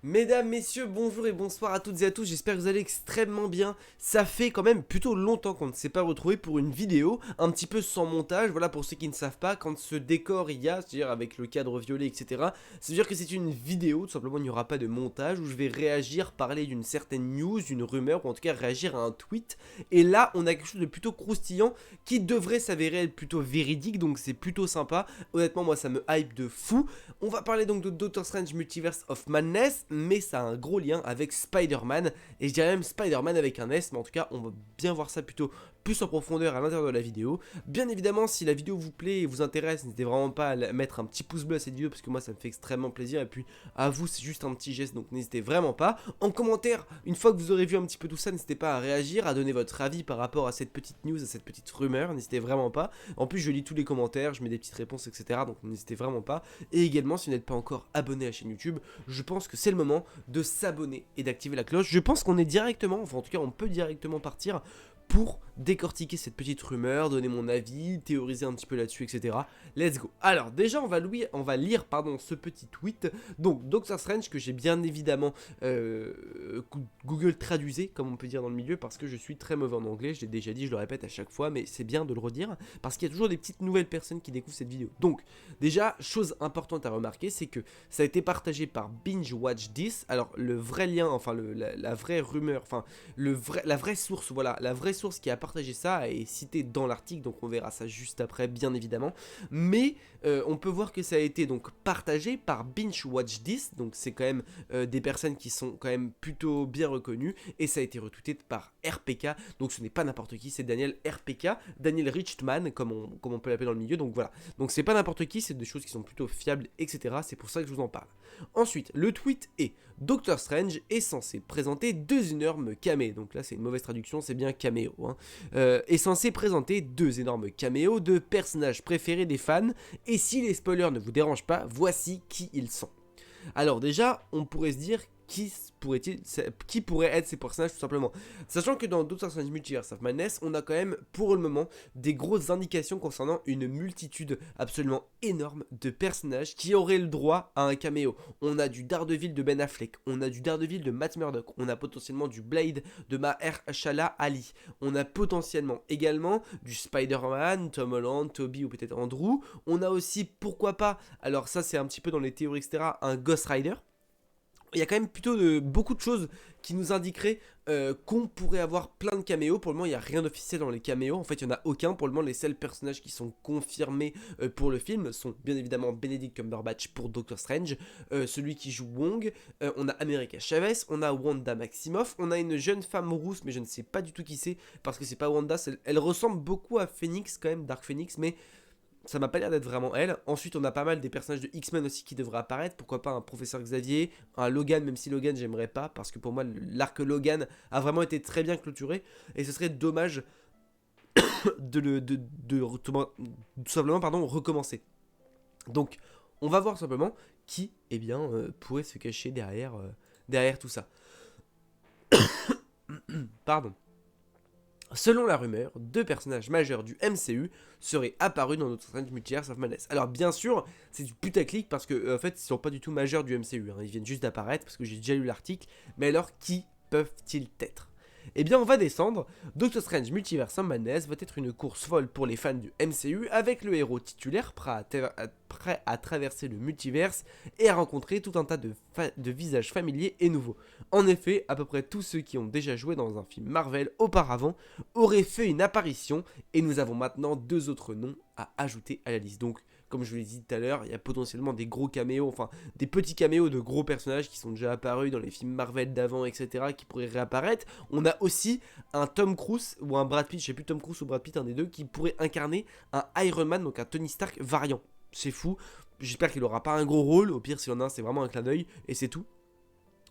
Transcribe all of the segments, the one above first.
Mesdames, messieurs, bonjour et bonsoir à toutes et à tous, j'espère que vous allez extrêmement bien. Ça fait quand même plutôt longtemps qu'on ne s'est pas retrouvé pour une vidéo, un petit peu sans montage, voilà pour ceux qui ne savent pas, quand ce décor il y a, c'est-à-dire avec le cadre violet, etc. C'est-à-dire que c'est une vidéo, tout simplement il n'y aura pas de montage, où je vais réagir, parler d'une certaine news, d'une rumeur, ou en tout cas réagir à un tweet. Et là, on a quelque chose de plutôt croustillant, qui devrait s'avérer être plutôt véridique, donc c'est plutôt sympa. Honnêtement, moi ça me hype de fou. On va parler donc de Doctor Strange Multiverse of Madness, mais ça a un gros lien avec Spider-Man, et je dirais même Spider-Man avec un S, mais en tout cas on va bien voir ça plutôt plus en profondeur à l'intérieur de la vidéo. Bien évidemment, si la vidéo vous plaît et vous intéresse, n'hésitez vraiment pas à mettre un petit pouce bleu à cette vidéo, parce que moi ça me fait extrêmement plaisir, et puis à vous c'est juste un petit geste, donc n'hésitez vraiment pas. En commentaire, une fois que vous aurez vu un petit peu tout ça, n'hésitez pas à réagir, à donner votre avis par rapport à cette petite news, à cette petite rumeur, n'hésitez vraiment pas. En plus je lis tous les commentaires, je mets des petites réponses, etc. Donc n'hésitez vraiment pas. Et également, si vous n'êtes pas encore abonné à la chaîne YouTube, je pense que c'est le moment de s'abonner et d'activer la cloche. Je pense qu'on est directement, enfin en tout cas on peut directement partir pour décortiquer cette petite rumeur, donner mon avis, théoriser un petit peu là-dessus, etc. Let's go. Alors déjà on va lire ce petit tweet. Donc Doctor Strange, que j'ai bien évidemment Google traduisé, comme on peut dire dans le milieu, parce que je suis très mauvais en anglais, je l'ai déjà dit, je le répète à chaque fois, mais c'est bien de le redire, parce qu'il y a toujours des petites nouvelles personnes qui découvrent cette vidéo. Donc déjà, chose importante à remarquer, c'est que ça a été partagé par Binge Watch This. Alors le vrai lien, enfin la vraie rumeur, enfin la vraie source, voilà, la vraie source qui a partagé ça est citée dans l'article, donc on verra ça juste après, bien évidemment. Mais on peut voir que ça a été donc partagé par Binge Watch This, donc c'est quand même des personnes qui sont quand même plutôt bien reconnues, et ça a été retweeté par RPK, donc ce n'est pas n'importe qui, c'est Daniel RPK, Daniel Richtman, comme on peut l'appeler dans le milieu, donc voilà. Donc c'est pas n'importe qui, c'est des choses qui sont plutôt fiables, etc. C'est pour ça que je vous en parle. Ensuite, le tweet est: Doctor Strange est censé présenter deux énormes caméos. Donc là, c'est une mauvaise traduction, c'est bien caméo. Est censé présenter deux énormes caméos de personnages préférés des fans. Et si les spoilers ne vous dérangent pas, voici qui ils sont. Alors déjà, on pourrait se dire qui pourrait être ces personnages tout simplement. Sachant que dans Doctor Strange Multiverse of Madness, on a quand même pour le moment des grosses indications concernant une multitude absolument énorme de personnages qui auraient le droit à un caméo. On a du Daredevil de Ben Affleck, on a du Daredevil de Matt Murdock, on a potentiellement du Blade de Mahershala Ali, on a potentiellement également du Spider-Man, Tom Holland, Toby ou peut-être Andrew. On a aussi, pourquoi pas, alors ça c'est un petit peu dans les théories etc, un Ghost Rider. Il y a quand même plutôt beaucoup de choses qui nous indiqueraient qu'on pourrait avoir plein de caméos. Pour le moment, il n'y a rien d'officiel dans les caméos. En fait, il n'y en a aucun. Pour le moment, les seuls personnages qui sont confirmés pour le film sont bien évidemment Benedict Cumberbatch pour Doctor Strange, celui qui joue Wong, on a America Chavez, on a Wanda Maximoff, on a une jeune femme rousse, mais je ne sais pas du tout qui c'est, parce que c'est pas Wanda, elle ressemble beaucoup à Phoenix quand même, Dark Phoenix, mais ça m'a pas l'air d'être vraiment elle. Ensuite, on a pas mal des personnages de X-Men aussi qui devraient apparaître. Pourquoi pas un professeur Xavier, un Logan, même si Logan j'aimerais pas, parce que pour moi l'arc Logan a vraiment été très bien clôturé. Et ce serait dommage tout simplement recommencer. Donc, on va voir simplement qui pourrait se cacher derrière tout ça. Pardon. Selon la rumeur, deux personnages majeurs du MCU seraient apparus dans notre Strange Multiverse of Madness. Alors bien sûr, c'est du putaclic parce que en fait, ils sont pas du tout majeurs du MCU. Ils viennent juste d'apparaître parce que j'ai déjà lu l'article. Mais alors, qui peuvent-ils être? Eh bien, on va descendre. Doctor Strange Multiverse of Madness va être une course folle pour les fans du MCU, avec le héros titulaire prêt à traverser le multiverse et à rencontrer tout un tas de visages familiers et nouveaux. En effet, à peu près tous ceux qui ont déjà joué dans un film Marvel auparavant auraient fait une apparition, et nous avons maintenant deux autres noms à ajouter à la liste. Donc, comme je vous l'ai dit tout à l'heure, il y a potentiellement des gros caméos, enfin des petits caméos de gros personnages qui sont déjà apparus dans les films Marvel d'avant, etc., qui pourraient réapparaître. On a aussi un Tom Cruise ou un Brad Pitt, je sais plus Tom Cruise ou Brad Pitt, un des deux, qui pourrait incarner un Iron Man, donc un Tony Stark variant. C'est fou, j'espère qu'il n'aura pas un gros rôle, au pire s'il y en a un c'est vraiment un clin d'œil, et c'est tout.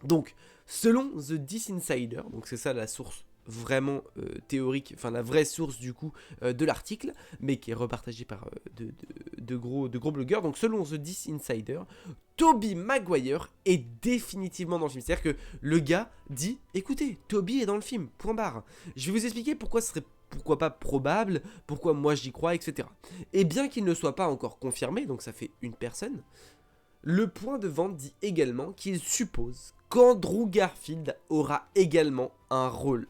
Donc, selon The This Insider, donc c'est ça la source vraiment théorique, enfin la vraie source du coup de l'article, mais qui est repartagée par de gros blogueurs. Donc selon The This Insider, Tobey Maguire est définitivement dans le film. C'est-à-dire que le gars dit, écoutez, Tobey est dans le film, point barre. Je vais vous expliquer pourquoi ce serait pourquoi pas probable, pourquoi moi j'y crois, etc. Et bien qu'il ne soit pas encore confirmé, donc ça fait une personne, le point de vente dit également qu'il suppose qu'Andrew Garfield aura également un rôle.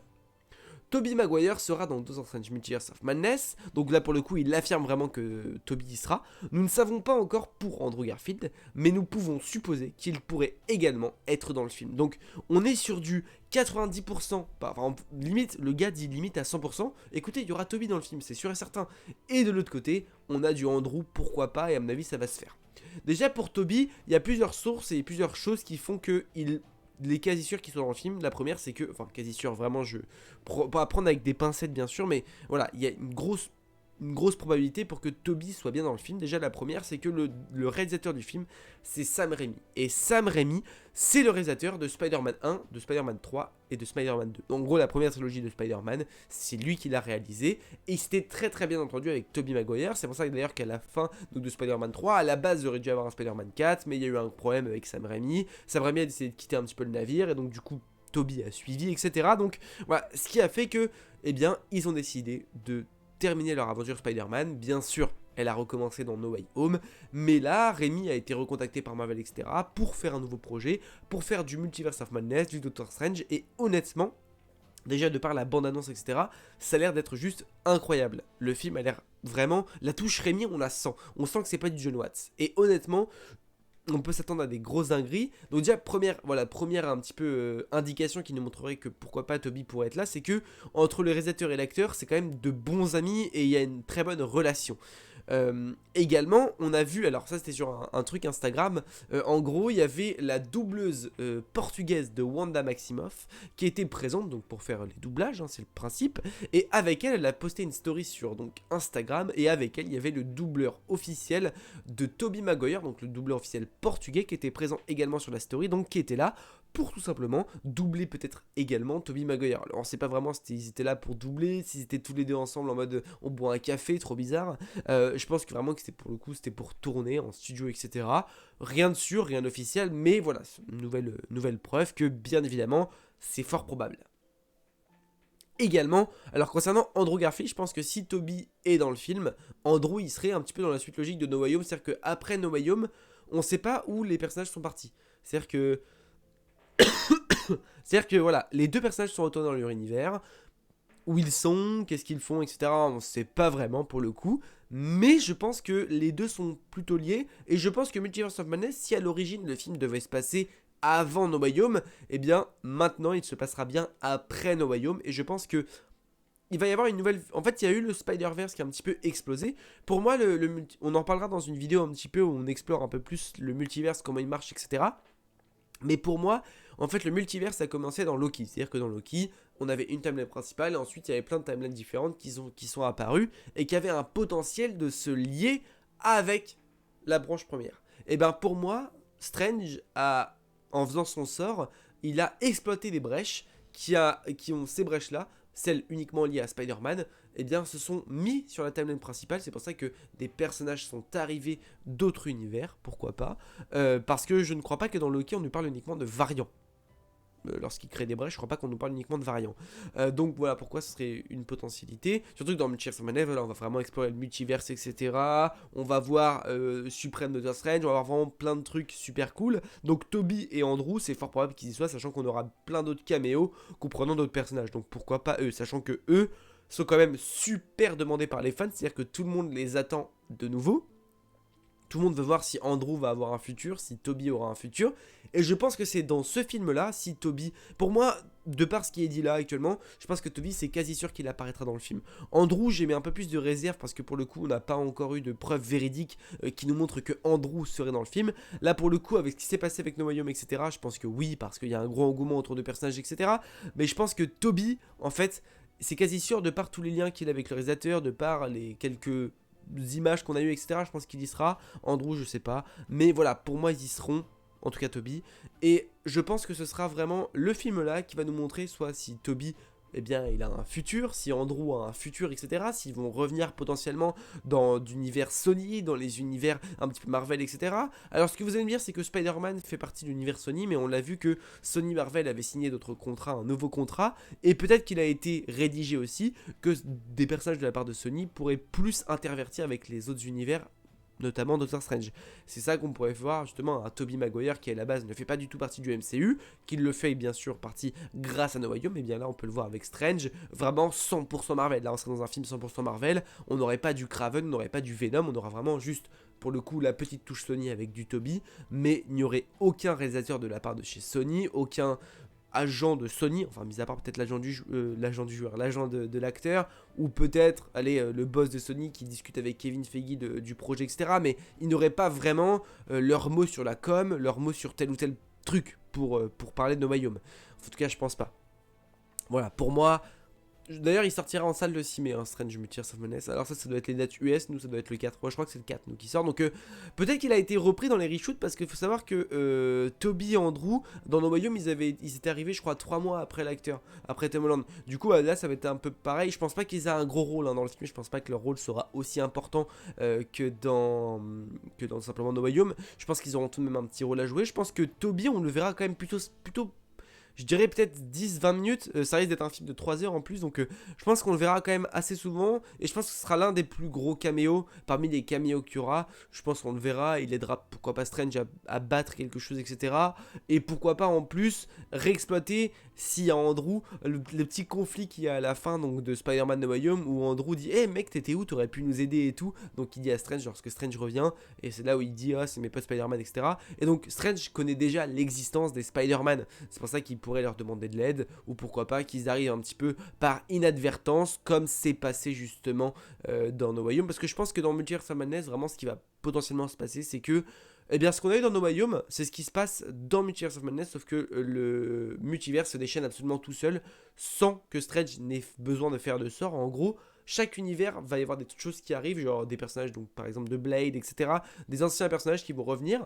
Tobey Maguire sera dans Doctor Strange Multiverse of Madness, donc là pour le coup il affirme vraiment que Tobey y sera. Nous ne savons pas encore pour Andrew Garfield, mais nous pouvons supposer qu'il pourrait également être dans le film. Donc on est sur du 90%, enfin limite, le gars dit limite à 100%, écoutez il y aura Tobey dans le film, c'est sûr et certain. Et de l'autre côté, on a du Andrew, pourquoi pas, et à mon avis ça va se faire. Déjà pour Tobey, il y a plusieurs sources et plusieurs choses qui font que les quasi sûrs qui sont dans le film. La première c'est que, enfin quasi sûr vraiment, je pas à prendre avec des pincettes bien sûr, mais voilà, il y a une grosse probabilité pour que Tobey soit bien dans le film. Déjà la première c'est que le réalisateur du film c'est Sam Raimi, et Sam Raimi c'est le réalisateur de Spider-Man 1, de Spider-Man 3 et de Spider-Man 2. En gros la première trilogie de Spider-Man c'est lui qui l'a réalisé, et il s'était très bien entendu avec Tobey Maguire. C'est pour ça que d'ailleurs qu'à la fin donc, de Spider-Man 3, à la base il aurait dû avoir un Spider-Man 4, mais il y a eu un problème avec Sam Raimi. Sam Raimi a décidé de quitter un petit peu le navire, et donc du coup Tobey a suivi, etc. Donc voilà, ce qui a fait que, eh bien, ils ont décidé de terminer leur aventure Spider-Man. Bien sûr, elle a recommencé dans No Way Home, mais là, Raimi a été recontacté par Marvel, etc. pour faire un nouveau projet, pour faire du Multiverse of Madness, du Doctor Strange, et honnêtement, déjà de par la bande-annonce, etc., ça a l'air d'être juste incroyable. Le film a l'air vraiment... La touche Raimi, on la sent. On sent que c'est pas du John Watts. Et honnêtement, on peut s'attendre à des grosses dingueries. Donc déjà, première un petit peu indication qui nous montrerait que pourquoi pas Tobey pourrait être là, c'est que entre le réalisateur et l'acteur, c'est quand même de bons amis et il y a une très bonne relation. Également, on a vu, alors ça c'était sur un truc Instagram, en gros il y avait la doubleuse portugaise de Wanda Maximoff qui était présente donc pour faire les doublages, hein, c'est le principe, et avec elle, elle a posté une story sur donc Instagram, et avec elle il y avait le doubleur officiel de Tobey Maguire, donc le doubleur officiel portugais qui était présent également sur la story, donc qui était là pour tout simplement doubler peut-être également Tobey Maguire. Alors on sait pas vraiment s'ils étaient là pour doubler, s'ils étaient tous les deux ensemble en mode on boit un café, trop bizarre. Je pense que vraiment que c'était pour le coup, c'était pour tourner en studio, etc. Rien de sûr, rien d'officiel, mais voilà, une nouvelle preuve que bien évidemment c'est fort probable. Également, alors concernant Andrew Garfield, je pense que si Tobey est dans le film, Andrew il serait un petit peu dans la suite logique de No Way Home, c'est-à-dire qu'après No Way Home, on sait pas où les personnages sont partis. C'est-à-dire que voilà, les deux personnages sont retournés dans leur univers, où ils sont, qu'est-ce qu'ils font, etc. On ne sait pas vraiment pour le coup, mais je pense que les deux sont plutôt liés, et je pense que Multiverse of Madness, si à l'origine le film devait se passer avant No Way Home, eh bien maintenant il se passera bien après No Way Home, et je pense que il va y avoir une nouvelle... En fait, il y a eu le Spider-Verse qui a un petit peu explosé. Pour moi, on en parlera dans une vidéo un petit peu où on explore un peu plus le multiverse, comment il marche, etc. Mais pour moi, en fait, le multivers a commencé dans Loki. C'est-à-dire que dans Loki, on avait une timeline principale et ensuite il y avait plein de timelines différentes qui sont apparues et qui avaient un potentiel de se lier avec la branche première. Et ben pour moi, Strange en faisant son sort, il a exploité des brèches qui ont ces brèches-là, celles uniquement liées à Spider-Man, eh bien se sont mis sur la timeline principale. C'est pour ça que des personnages sont arrivés d'autres univers, pourquoi pas. Parce que je ne crois pas que dans Loki on nous parle uniquement de variants. Lorsqu'il crée des brèches, je crois pas qu'on nous parle uniquement de variants. Donc voilà pourquoi ce serait une potentialité. Surtout que dans Multiverse of Madness, on va vraiment explorer le multiverse, etc. On va voir Supreme Doctor Strange, on va avoir vraiment plein de trucs super cool. Donc Tobey et Andrew, c'est fort probable qu'ils y soient, sachant qu'on aura plein d'autres caméos comprenant d'autres personnages. Donc pourquoi pas eux, sachant que eux sont quand même super demandés par les fans, c'est-à-dire que tout le monde les attend de nouveau. Tout le monde veut voir si Andrew va avoir un futur, si Tobey aura un futur. Et je pense que c'est dans ce film-là, si Tobey... Pour moi, de par ce qui est dit là actuellement, je pense que Tobey, c'est quasi sûr qu'il apparaîtra dans le film. Andrew, j'ai mis un peu plus de réserve parce que pour le coup, on n'a pas encore eu de preuves véridiques qui nous montrent que Andrew serait dans le film. Là, pour le coup, avec ce qui s'est passé avec No Way Home, etc., je pense que oui, parce qu'il y a un gros engouement autour de personnages, etc. Mais je pense que Tobey, en fait, c'est quasi sûr de par tous les liens qu'il a avec le réalisateur, de par les quelques images qu'on a eues, etc. Je pense qu'il y sera. Andrew, je sais pas. Mais voilà, pour moi, ils y seront. En tout cas, Tobey. Et je pense que ce sera vraiment le film là qui va nous montrer soit si Tobey, eh bien, il a un futur, si Andrew a un futur, etc. S'ils vont revenir potentiellement dans l'univers Sony, dans les univers un petit peu Marvel, etc. Alors, ce que vous allez me dire, c'est que Spider-Man fait partie de l'univers Sony, mais on l'a vu que Sony Marvel avait signé d'autres contrats, un nouveau contrat, et peut-être qu'il a été rédigé aussi, que des personnages de la part de Sony pourraient plus intervertir avec les autres univers notamment Doctor Strange. C'est ça qu'on pourrait voir justement un Tobey Maguire qui à la base ne fait pas du tout partie du MCU, qui le fait bien sûr partie grâce à No Way Home, mais bien là on peut le voir avec Strange, vraiment 100% Marvel. Là on serait dans un film 100% Marvel, on n'aurait pas du Kraven, on n'aurait pas du Venom, on aura vraiment juste pour le coup la petite touche Sony avec du Tobey, mais il n'y aurait aucun réalisateur de la part de chez Sony, aucun agent de Sony, enfin mis à part peut-être l'agent du joueur, l'agent de l'acteur, ou peut-être, allez, le boss de Sony qui discute avec Kevin Feige du projet, etc. Mais ils n'auraient pas vraiment leur mot sur la com, leur mot sur tel ou tel truc pour parler de No Way Home. En tout cas, je pense pas. Voilà, pour moi. D'ailleurs, il sortira en salle le 6 mai, hein, Strange Multiverse of Madness. Alors ça doit être les dates US, nous ça doit être le 4. Moi je crois que c'est le 4 nous qui sort. Donc peut-être qu'il a été repris dans les reshoots parce qu'il faut savoir que Tobey et Andrew, dans No Way Home, ils étaient arrivés je crois 3 mois après l'acteur, après Tom Holland. Du coup là ça va être un peu pareil. Je pense pas qu'ils aient un gros rôle hein, dans le film. Je pense pas que leur rôle sera aussi important que dans simplement No Way Home. Je pense qu'ils auront tout de même un petit rôle à jouer. Je pense que Tobey on le verra quand même plutôt je dirais peut-être 10-20 minutes, ça risque d'être un film de 3 heures en plus, donc je pense qu'on le verra quand même assez souvent, et je pense que ce sera l'un des plus gros caméos, parmi les caméos qu'il y aura, je pense qu'on le verra, il aidera pourquoi pas Strange à battre quelque chose, etc. Et pourquoi pas en plus réexploiter, s'il y a Andrew, le petit conflit qu'il y a à la fin donc, de Spider-Man No Way Home, où Andrew dit « Hey mec, t'étais où, t'aurais pu nous aider et tout », donc il dit à Strange lorsque Strange revient, et c'est là où il dit « Ah, c'est mes potes Spider-Man, etc. » Et donc Strange connaît déjà l'existence des Spider-Man, c'est pour ça qu'il pourrait leur demander de l'aide, ou pourquoi pas qu'ils arrivent un petit peu par inadvertance, comme c'est passé justement dans No Way Home, parce que je pense que dans Multiverse of Madness, vraiment ce qui va potentiellement se passer, c'est que eh bien, ce qu'on a eu dans No Way Home, c'est ce qui se passe dans Multiverse of Madness, sauf que le multivers se déchaîne absolument tout seul, sans que Strange n'ait besoin de faire de sort. En gros, chaque univers va y avoir des choses qui arrivent, genre des personnages, donc par exemple de Blade, etc., des anciens personnages qui vont revenir.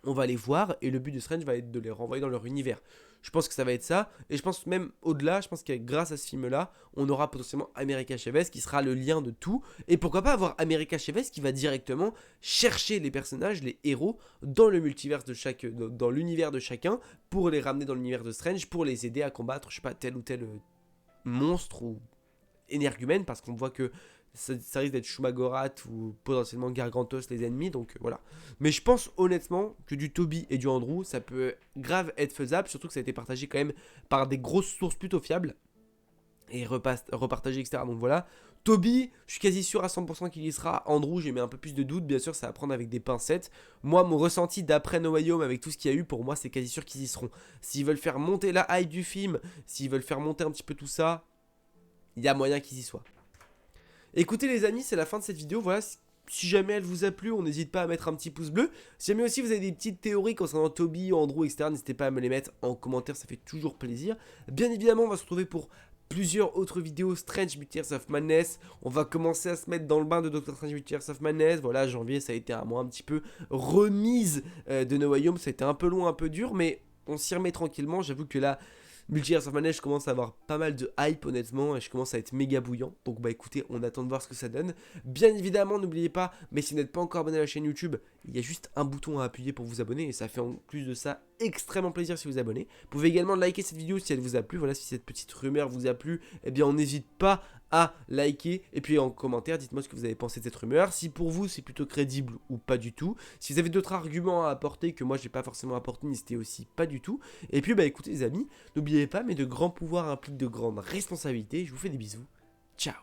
On va les voir et le but de Strange va être de les renvoyer dans leur univers. Je pense que ça va être ça, et je pense même au-delà, je pense que grâce à ce film-là, on aura potentiellement America Chavez qui sera le lien de tout, et pourquoi pas avoir America Chavez qui va directement chercher les personnages, les héros, dans le multivers de dans l'univers de chacun, pour les ramener dans l'univers de Strange, pour les aider à combattre, je sais pas, tel ou tel monstre ou énergumène, parce qu'on voit que ça risque d'être Shumagorat ou potentiellement Gargantos les ennemis, donc voilà. Mais je pense honnêtement que du Tobey et du Andrew, ça peut grave être faisable, surtout que ça a été partagé quand même par des grosses sources plutôt fiables, et repartagé, etc. Donc voilà. Tobey, je suis quasi sûr à 100% qu'il y sera. Andrew, j'ai mis un peu plus de doute, bien sûr, ça va prendre avec des pincettes. Moi, mon ressenti d'après No Way Home, avec tout ce qu'il y a eu, pour moi, c'est quasi sûr qu'ils y seront. S'ils veulent faire monter la hype du film, s'ils veulent faire monter un petit peu tout ça, il y a moyen qu'ils y soient. Écoutez les amis, c'est la fin de cette vidéo, voilà, si jamais elle vous a plu, on n'hésite pas à mettre un petit pouce bleu. Si jamais aussi vous avez des petites théories concernant Tobey, Andrew, etc., n'hésitez pas à me les mettre en commentaire, ça fait toujours plaisir. Bien évidemment, on va se retrouver pour plusieurs autres vidéos Strange Multiverse of Madness. On va commencer à se mettre dans le bain de Doctor Strange Multiverse of Madness. Voilà, janvier, ça a été un mois un petit peu remise de No Way Home, ça a été un peu long, un peu dur, mais on s'y remet tranquillement. J'avoue que là, Multiverse of Madness, je commence à avoir pas mal de hype honnêtement, et je commence à être méga bouillant, donc bah écoutez, on attend de voir ce que ça donne. Bien évidemment, n'oubliez pas, mais si vous n'êtes pas encore abonné à la chaîne YouTube, il y a juste un bouton à appuyer pour vous abonner, et ça fait en plus de ça extrêmement plaisir si vous abonnez. Vous pouvez également liker cette vidéo si elle vous a plu, voilà, si cette petite rumeur vous a plu, eh bien on n'hésite pas à liker, et puis en commentaire, dites-moi ce que vous avez pensé de cette rumeur, si pour vous c'est plutôt crédible ou pas du tout. Si vous avez d'autres arguments à apporter que moi j'ai pas forcément apporté, n'hésitez aussi pas du tout. Et puis bah écoutez les amis, n'oubliez pas, mais de grands pouvoirs impliquent de grandes responsabilités. Je vous fais des bisous. Ciao.